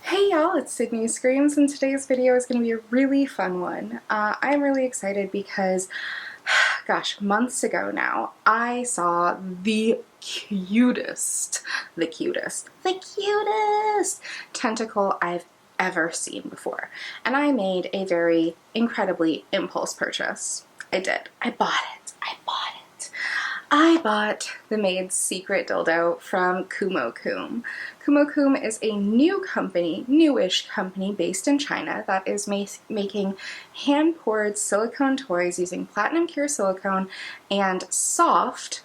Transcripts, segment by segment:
Hey y'all, it's Sydney Screams, and today's video is going to be a really fun one. I'm really excited because, gosh, months ago now, I saw the cutest tentacle I've ever seen before. And I made a very incredibly impulse purchase. I did. I bought it. I bought the Maid's Secret dildo from Kumocoom. Kumocoom is a new company, newish company based in China that is making hand-poured silicone toys using platinum pure silicone and squishy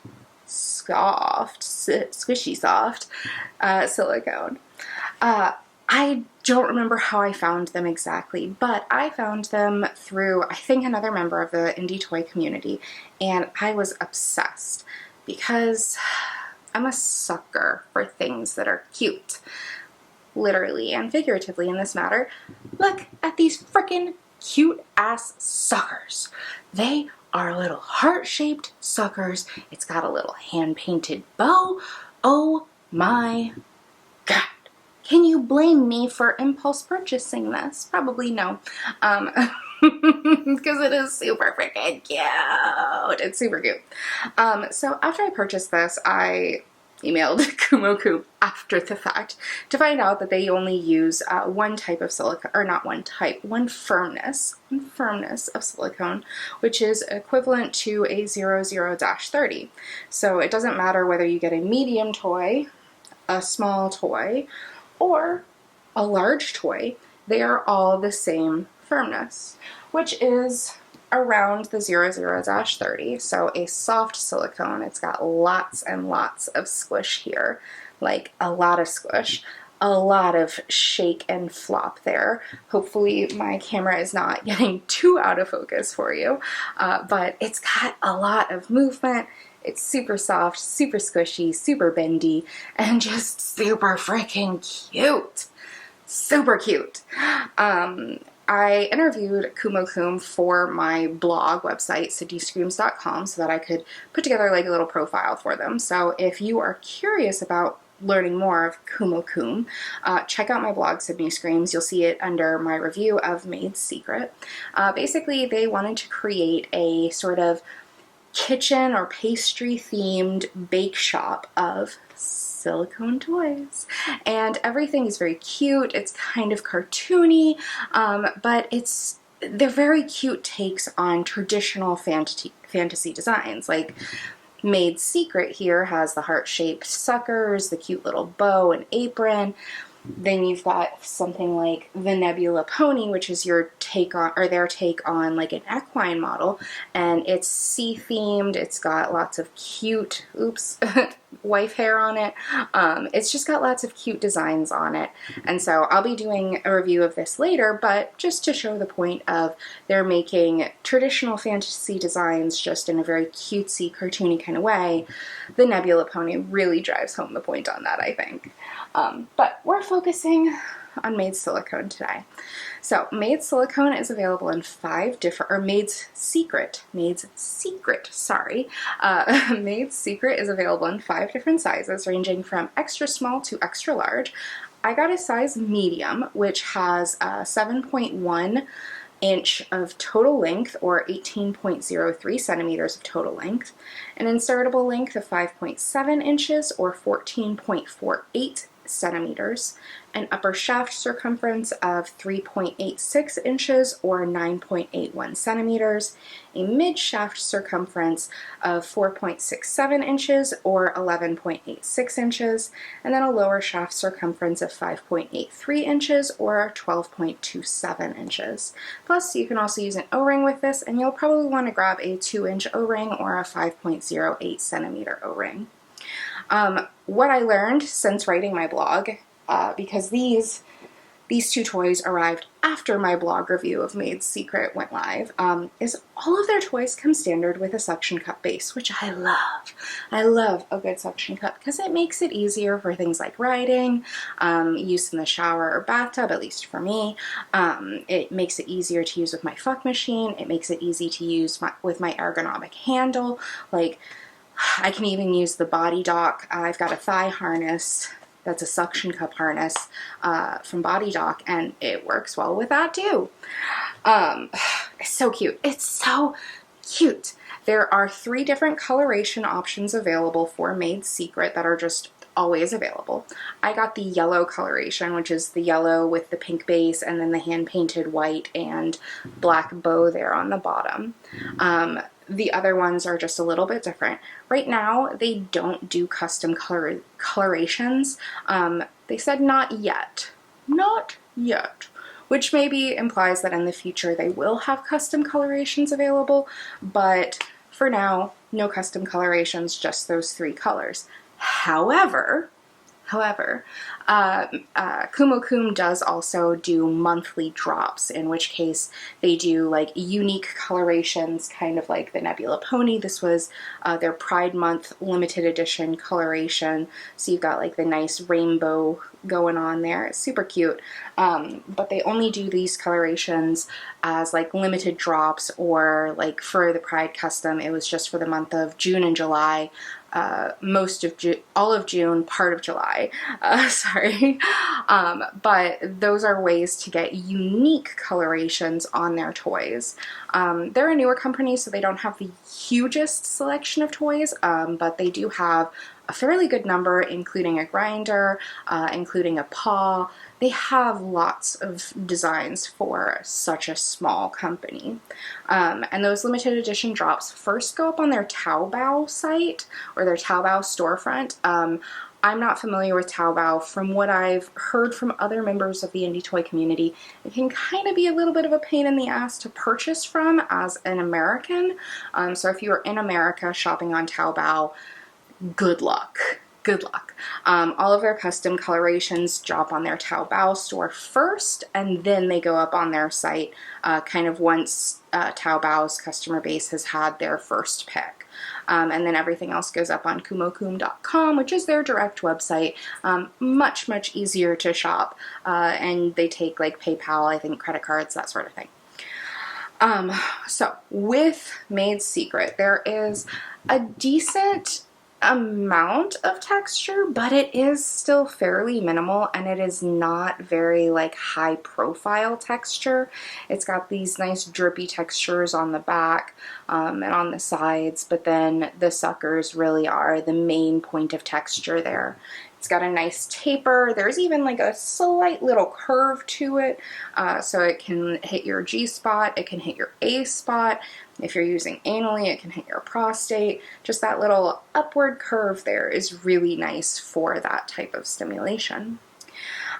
soft silicone. I don't remember how I found them exactly, but I found them through, I think, another member of the indie toy community, and I was obsessed because I'm a sucker for things that are cute, literally and figuratively in this matter. Look at these frickin' cute-ass suckers. They are little heart-shaped suckers. It's got a little hand-painted bow. Oh my god. Can you blame me for impulse purchasing this? Probably no. Because it is super freaking cute. It's super cute. So after I purchased this, I emailed Kumocoom after the fact to find out that they only use one type of silicone, or not one type, one firmness of silicone, which is equivalent to a 00-30. So it doesn't matter whether you get a medium toy, a small toy, or a large toy, they are all the same firmness, which is around the 00-30. So a soft silicone, it's got lots and lots of squish here, like a lot of squish, a lot of shake and flop there. Hopefully my camera is not getting too out of focus for you, but it's got a lot of movement. It's super soft, super squishy, super bendy, and just super freaking cute. Super cute. I interviewed Kumocoom for my blog website, sydneyscreams.com, so that I could put together like a little profile for them. So if you are curious about learning more of Kumocoom, check out my blog, Sydney Screams. You'll see it under my review of Maid's Secret. Basically, they wanted to create a sort of kitchen or pastry themed bake shop of silicone toys, and everything is very cute. It's kind of cartoony, but they're very cute takes on traditional fantasy designs. Like Maid's Secret here has the heart-shaped suckers, the cute little bow and apron. Then you've got something like the Nebula Pony, which is your take on, or their take on, like an equine model, and it's sea-themed. It's got lots of cute, wife hair on it. It's just got lots of cute designs on it, and so I'll be doing a review of this later, but just to show the point of they're making traditional fantasy designs just in a very cutesy, cartoony kind of way, the Nebula Pony really drives home the point on that, I think. But we're focusing on Maid's Silicone today. So Maid's Silicone is available in 5 different, or Maid's Secret, sorry. Maid's Secret is available in 5 different sizes, ranging from extra small to extra large. I got a size medium, which has 7.1 inch of total length, or 18.03 centimeters of total length, an insertable length of 5.7 inches, or 14.48 centimeters, an upper shaft circumference of 3.86 inches or 9.81 centimeters, a mid shaft circumference of 4.67 inches or 11.86 inches, and then a lower shaft circumference of 5.83 inches or 12.27 inches. Plus, you can also use an O-ring with this, and you'll probably want to grab a 2-inch O-ring or a 5.08 centimeter O-ring. What I learned since writing my blog, because these 2 toys arrived after my blog review of Maid's Secret went live, is all of their toys come standard with a suction cup base, which I love. I love a good suction cup because it makes it easier for things like writing, use in the shower or bathtub, at least for me. It makes it easier to use with my fuck machine. It makes it easy to use with my ergonomic handle. Like, I can even use the body dock. I've got a thigh harness. that's a suction cup harness from Body Dock, and it works well with that too. It's so cute. It's so cute. There are 3 different coloration options available for Maid's Secret that are just always available. I got the yellow coloration, which is the yellow with the pink base and then the hand-painted white and black bow there on the bottom. The other ones are just a little bit different. Right now, they don't do custom colorations. They said not yet. Not yet. Which maybe implies that in the future they will have custom colorations available, but for now, no custom colorations, just those 3 colors. However, Kumocoom does also do monthly drops, in which case they do like unique colorations, kind of like the Nebula Pony. This was their Pride Month limited edition coloration. So you've got like the nice rainbow going on there. It's super cute. But they only do these colorations as like limited drops, or like for the Pride Custom, it was just for the month of June and July. All of June, part of July, sorry. But those are ways to get unique colorations on their toys. They're a newer company, so they don't have the hugest selection of toys, but they do have a fairly good number, including a grinder, including a paw. They have lots of designs for such a small company. And those limited edition drops first go up on their Taobao site, or their Taobao storefront. I'm not familiar with Taobao. From what I've heard from other members of the indie toy community, it can kind of be a little bit of a pain in the ass to purchase from as an American. So if you're in America shopping on Taobao, good luck. Good luck. All of their custom colorations drop on their Taobao store first, and then they go up on their site kind of once Taobao's customer base has had their first pick. And then everything else goes up on kumocoom.com, which is their direct website. Much, much easier to shop. And they take like PayPal, I think credit cards, that sort of thing. So with Maid's Secret, there is a decent amount of texture, but it is still fairly minimal, and it is not very like high profile texture. It's got these nice drippy textures on the back and on the sides, but then the suckers really are the main point of texture there. It's got a nice taper. There's even like a slight little curve to it, so it can hit your G spot, it can hit your A spot. If you're using anally, it can hit your prostate. Just that little upward curve there is really nice for that type of stimulation.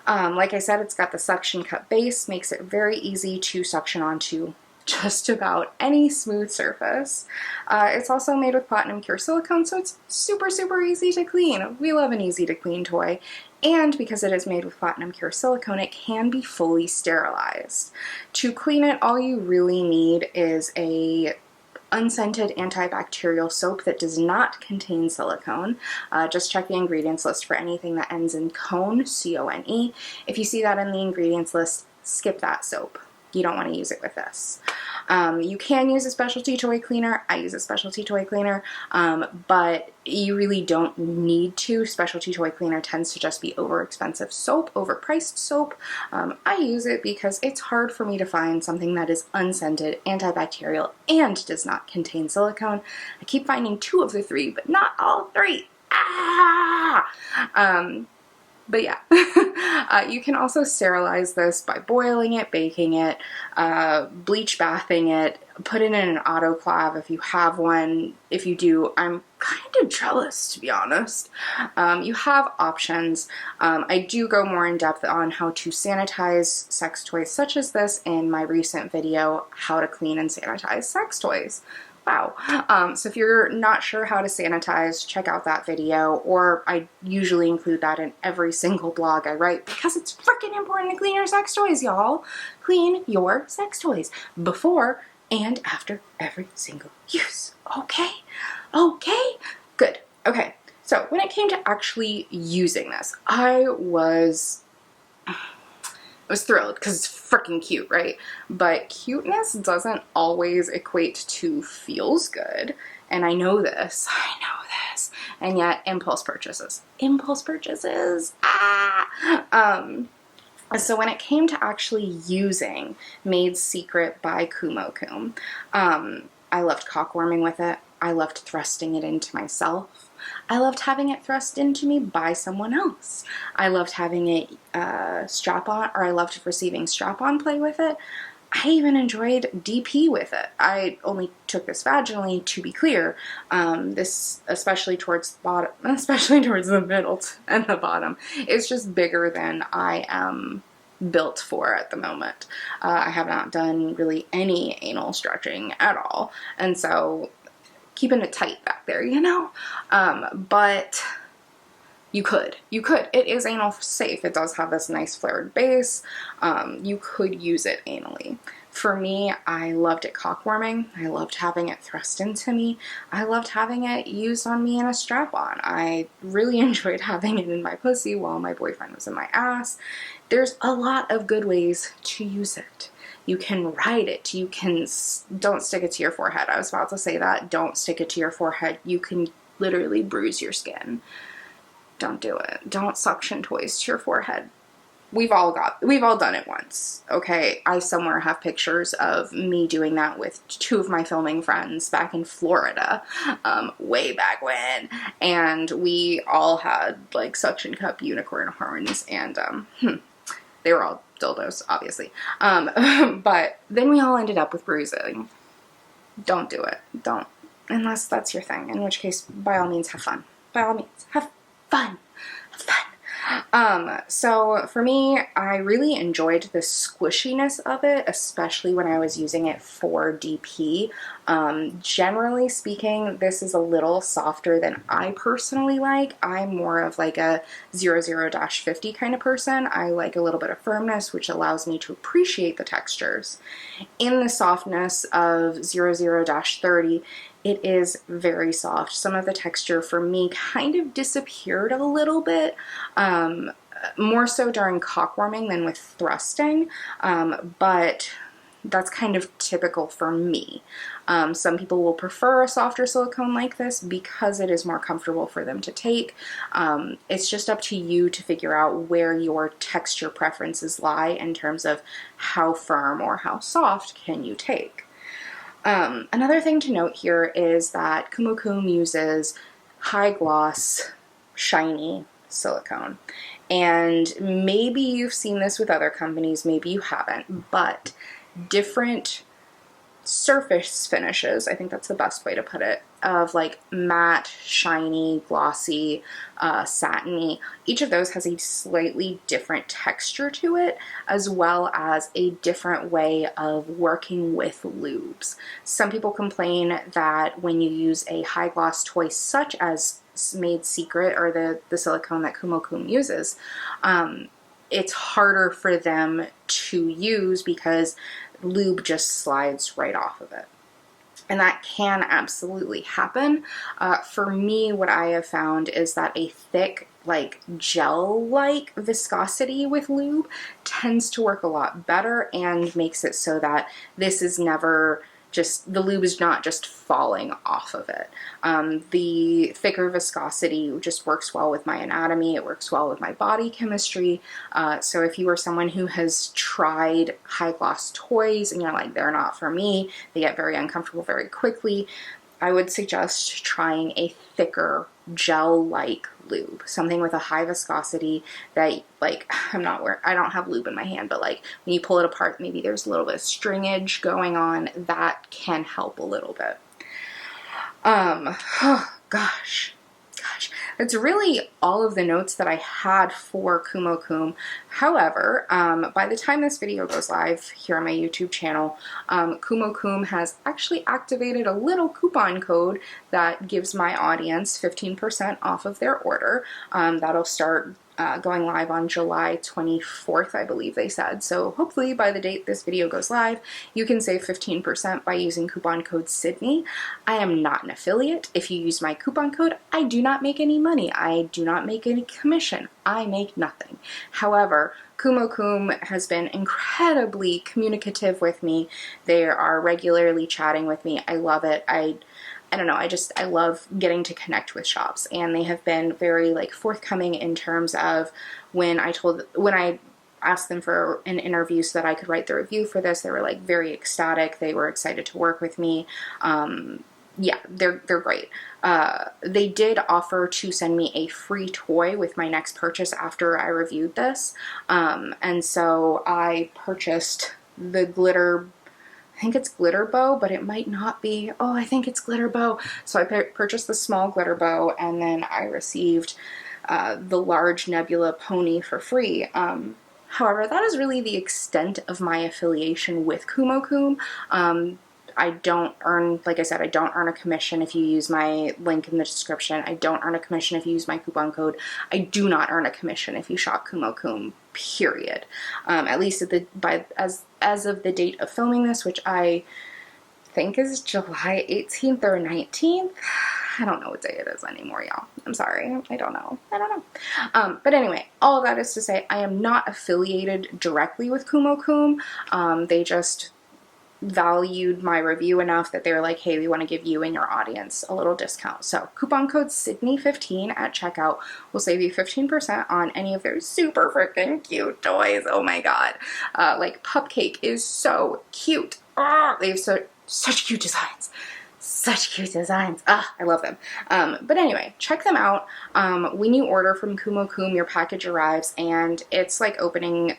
Like I said, it's got the suction cup base, makes it very easy to suction onto just about any smooth surface. It's also made with platinum pure silicone, so it's super, super easy to clean. We love an easy to clean toy. And because it is made with platinum pure silicone, it can be fully sterilized. To clean it, all you really need is a unscented antibacterial soap that does not contain silicone. Just check the ingredients list for anything that ends in cone, C-O-N-E. If you see that in the ingredients list, skip that soap. You don't want to use it with this. You can use a specialty toy cleaner. I use a specialty toy cleaner, but you really don't need to. Specialty toy cleaner tends to just be overexpensive soap, overpriced soap. I use it because it's hard for me to find something that is unscented, antibacterial, and does not contain silicone. I keep finding 2 of the 3, but not all 3. Ah! But yeah, you can also sterilize this by boiling it, baking it, bleach bathing it, put it in an autoclave if you have one. If you do, I'm kind of jealous, to be honest. You have options. I do go more in depth on how to sanitize sex toys such as this in my recent video, How to Clean and Sanitize Sex Toys. Wow. So if you're not sure how to sanitize, check out that video, or I usually include that in every single blog I write because it's freaking important to clean your sex toys, y'all. Clean your sex toys before and after every single use. Okay? Okay? Good. Okay. So when it came to actually using this, I was thrilled because it's freaking cute, right? But cuteness doesn't always equate to feels good. and I know this, and yet impulse purchases, So when it came to actually using Maid's Secret by Kumocoom, I loved cockwarming with it. I loved thrusting it into myself. I loved having it thrust into me by someone else. I loved having it strap-on, or I loved receiving strap-on play with it. I even enjoyed DP with it. I only took this vaginally, to be clear. This, especially towards the bottom, especially towards the middle and the bottom, is just bigger than I am built for at the moment. I have not done really any anal stretching at all, and so keeping it tight back there, you know? But you could. It is anal safe. It does have this nice flared base. You could use it anally. For me, I loved it cockwarming. I loved having it thrust into me. I loved having it used on me in a strap-on. I really enjoyed having it in my pussy while my boyfriend was in my ass. There's a lot of good ways to use it. You can ride it. You can, don't stick it to your forehead. I was about to say that. Don't stick it to your forehead. You can literally bruise your skin. Don't do it. Don't suction toys to your forehead. We've all done it once, okay? I somewhere have pictures of me doing that with two of my filming friends back in Florida, way back when, and we all had, like, suction cup unicorn horns, and, they were all dildos, obviously, but then we all ended up with bruising. Don't do it. Don't. Unless that's your thing, in which case, by all means, have fun. By all means, have fun. Have fun. So for me, I really enjoyed the squishiness of it, especially when I was using it for DP. Generally speaking, this is a little softer than I personally like. I'm more of like a 00-50 kind of person. I like a little bit of firmness, which allows me to appreciate the textures. In the softness of 00-30, it is very soft. Some of the texture for me kind of disappeared a little bit, more so during cockwarming than with thrusting, but that's kind of typical for me. Some people will prefer a softer silicone like this because it is more comfortable for them to take. It's just up to you to figure out where your texture preferences lie in terms of how firm or how soft can you take. Another thing to note here is that Kumocoom uses high gloss, shiny silicone. And maybe you've seen this with other companies, maybe you haven't, but different surface finishes, I think that's the best way to put it, of like matte, shiny, glossy, satiny. Each of those has a slightly different texture to it, as well as a different way of working with lubes. Some people complain that when you use a high gloss toy such as Maid's Secret or the silicone that Kumocoom uses, it's harder for them to use because lube just slides right off of it. And that can absolutely happen. For me, what I have found is that a thick, like gel-like viscosity with lube tends to work a lot better and makes it so that this is never just, the lube is not just falling off of it. The thicker viscosity just works well with my anatomy, it works well with my body chemistry. So if you are someone who has tried high gloss toys and you're like, they're not for me, they get very uncomfortable very quickly, I would suggest trying a thicker gel-like lube, something with a high viscosity that, like, I don't have lube in my hand, but like when you pull it apart, maybe there's a little bit of stringage going on. That can help a little bit. Oh gosh, that's really all of the notes that I had for Kumocoom. However, by the time this video goes live here on my YouTube channel, Kumocoom has actually activated a little coupon code that gives my audience 15% off of their order. That'll start going live on July 24th, I believe they said. So hopefully by the date this video goes live, you can save 15% by using coupon code Sydney. I am not an affiliate. If you use my coupon code, I do not make any money. I do not make any commission. I make nothing. However, Kumocoom has been incredibly communicative with me. They are regularly chatting with me. I love it. I I don't know, I love getting to connect with shops, and they have been very like forthcoming in terms of when I asked them for an interview so that I could write the review for this, they were like very ecstatic. They were excited to work with me. Yeah, they're great. They did offer to send me a free toy with my next purchase after I reviewed this. And so I purchased the glitter, I think it's glitter bow, but it might not be. Oh, I think it's glitter bow. So I purchased the small glitter bow, and then I received the large nebula pony for free. However, that is really the extent of my affiliation with Kumocoom. I don't earn, like I said, I don't earn a commission if you use my link in the description. I don't earn a commission if you use my coupon code. I do not earn a commission if you shop Kumocoom, period. At least as of the date of filming this, which I think is July 18th or 19th. I don't know what day it is anymore, y'all. I'm sorry. I don't know. But anyway, all of that is to say I am not affiliated directly with Kumocoom. They just valued my review enough that they were like, hey, we want to give you and your audience a little discount. So coupon code Sydney15 at checkout will save you 15% on any of their super freaking cute toys. Oh my god. Like Pupcake is so cute. They have such cute designs. Such cute designs. I love them. But anyway, check them out. When you order from Kumocoom, your package arrives, and it's like opening,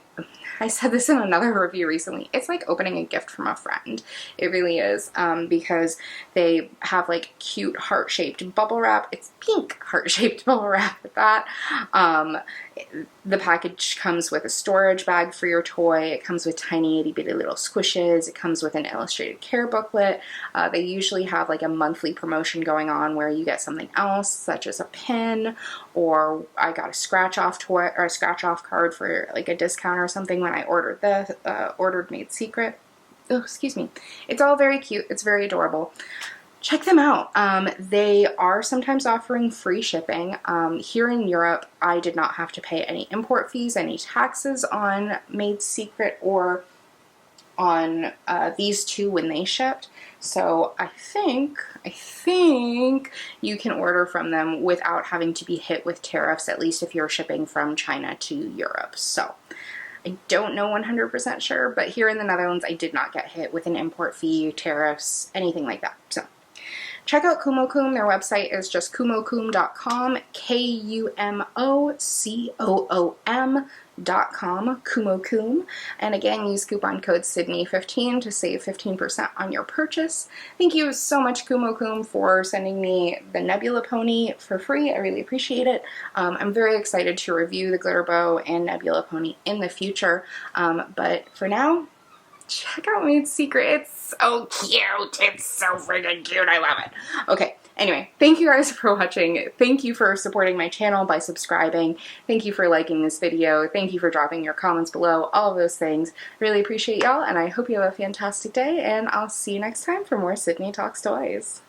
I said this in another review recently, it's like opening a gift from a friend. It really is, because they have like cute heart-shaped bubble wrap. It's pink heart-shaped bubble wrap with that. The package comes with a storage bag for your toy. It comes with tiny itty bitty little squishes. It comes with an illustrated care booklet. They usually have like a monthly promotion going on where you get something else, such as a pin, or I got a scratch off toy or a scratch off card for like a discount or something when I ordered Maid's Secret. Oh, excuse me. It's all very cute. It's very adorable. Check them out. They are sometimes offering free shipping. Here in Europe, I did not have to pay any import fees, any taxes on Maid's Secret or on these two when they shipped. So I think you can order from them without having to be hit with tariffs, at least if you're shipping from China to Europe. So I don't know 100% sure, but here in the Netherlands, I did not get hit with an import fee, tariffs, anything like that. So check out Kumocoom. Their website is just kumocoom.com, Kumocoom.com, Kumocoom. And again, use coupon code Sydney15 to save 15% on your purchase. Thank you so much, Kumocoom, for sending me the Nebula Pony for free. I really appreciate it. I'm very excited to review the Glitter Bow and Nebula Pony in the future. But for now, check out Maid's Secret. It's so cute. It's so freaking cute. I love it. Okay, anyway, thank you guys for watching. Thank you for supporting my channel by subscribing. Thank you for liking this video. Thank you for dropping your comments below. All of those things. Really appreciate y'all, and I hope you have a fantastic day, and I'll see you next time for more Sydney Talks Toys.